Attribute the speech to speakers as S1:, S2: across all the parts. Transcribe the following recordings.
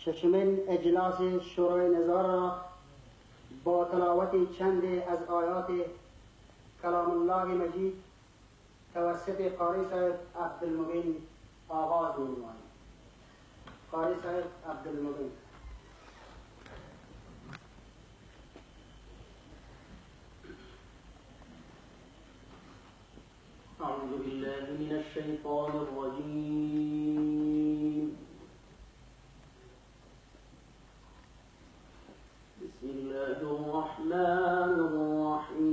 S1: ششمین اجلاس شورای نظار را با تلاوت چند از آیات کلام الله مجید توسط قاری صاحب عبدالمبین آغاز می‌نماییم. قاری صاحب عبدالمبین.
S2: أعوذ بالله من الشيطان الرجيم. بسم الله الرحمن الرحيم.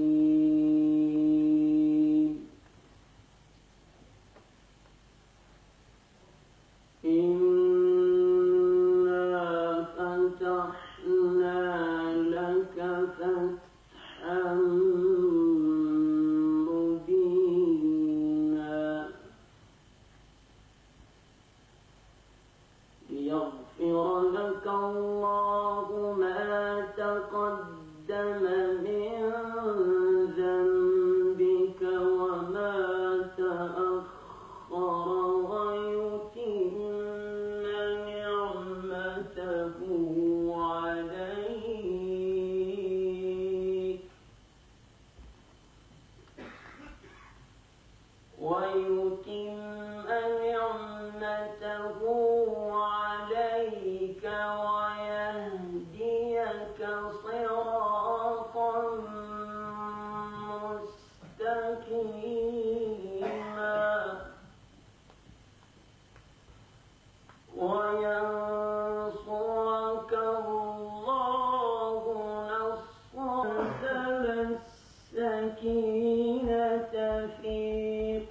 S2: إنا فتحنا لك فتحا ليغفر لك الله ما تقدم من ذنبك وما تأخر ويتم نعمته عليك ويهديك صراطا مستقيما وينصرك الله نصرا السكينة في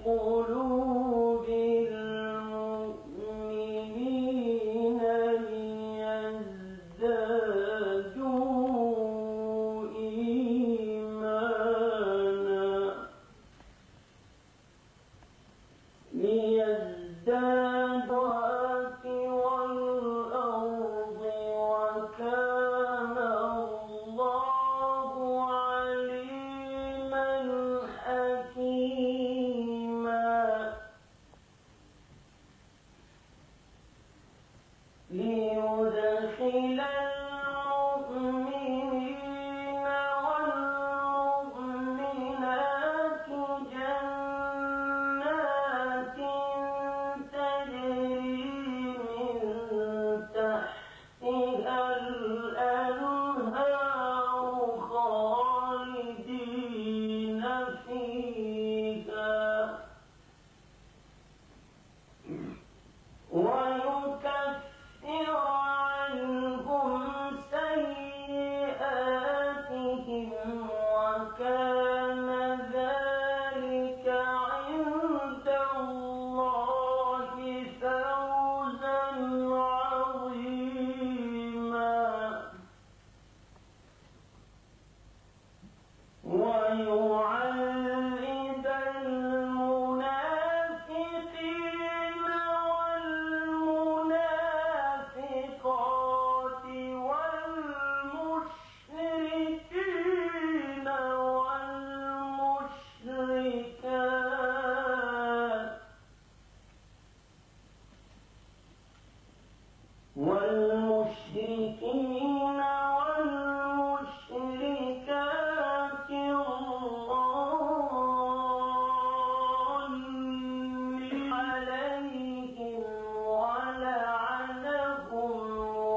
S2: قلوب المؤمنين ليزدادوا إيمانا والأرض وكان الله عليما حكيما ليدخل المؤمنين والمؤمنات جنات تجري من تحتها الأنهار خالدين فيها ويكفر عنهم سيئاتهم وكان ذلك عند الله فوزا عظيما ويعذب المنافقين والمنافقات والمشركين والمشركات الضالين عليهم ولعنهم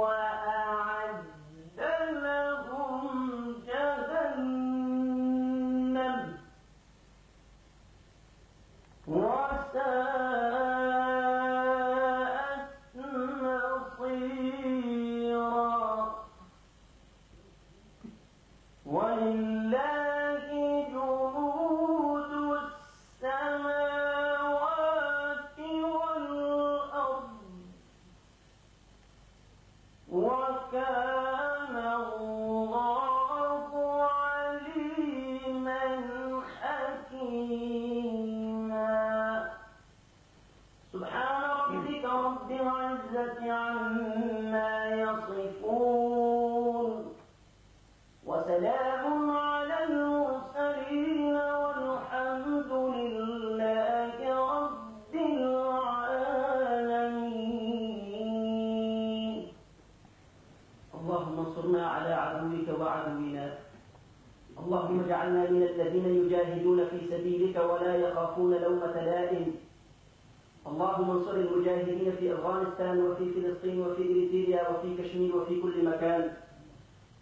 S2: وأعد لهم جهنم وساءت مصيرا ولله جنود السماوات والأرض وكان الله عليما حكيما. سبحان ربك رب العزة عما يصفون وسلام على المرسلين والحمد لله رب العالمين. اللهم اجعلنا من الذين يجاهدون في سبيلك ولا يخافون لومة لائم. اللهم انصر المجاهدين في أفغانستان وفي فلسطين وفي إريتريا وفي كشمير وفي كل مكان.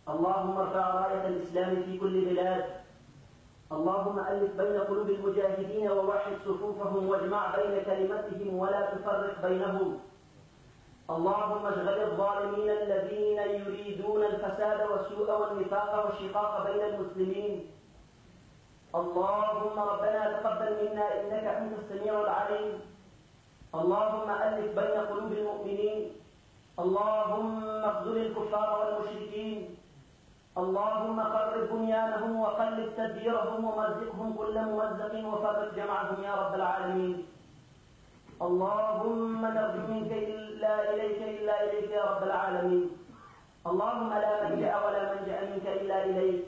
S2: اللهم ارفع راية الإسلام في كل بلاد. اللهم ألف بين قلوب المجاهدين ووحد صفوفهم واجمع بين كلمتهم ولا تفرق بينهم. اللهم اشغل الظالمين الذين يريدون الفساد والسوء والنفاق والشقاق بين المسلمين. اللهم ربنا تقبل منا إنك أنت السميع العليم. اللهم ألف بين قلوب المؤمنين. اللهم اخذل الكفار والمشركين. اللهم قرب بنيانهم وقلب تدبيرهم ومزقهم كل ممزق وفرق جمعهم يا رب العالمين. اللهم نرجو منك إلا إليك يا رب العالمين. اللهم لا ملجأ ولا منجأ منك إلا إليك.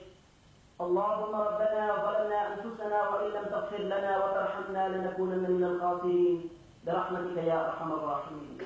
S2: اللهم ربنا ظلمنا أنفسنا وإن لم تغفر لنا وترحمنا لنكونن من الخاسرين برحمتك يا أرحم الراحمين.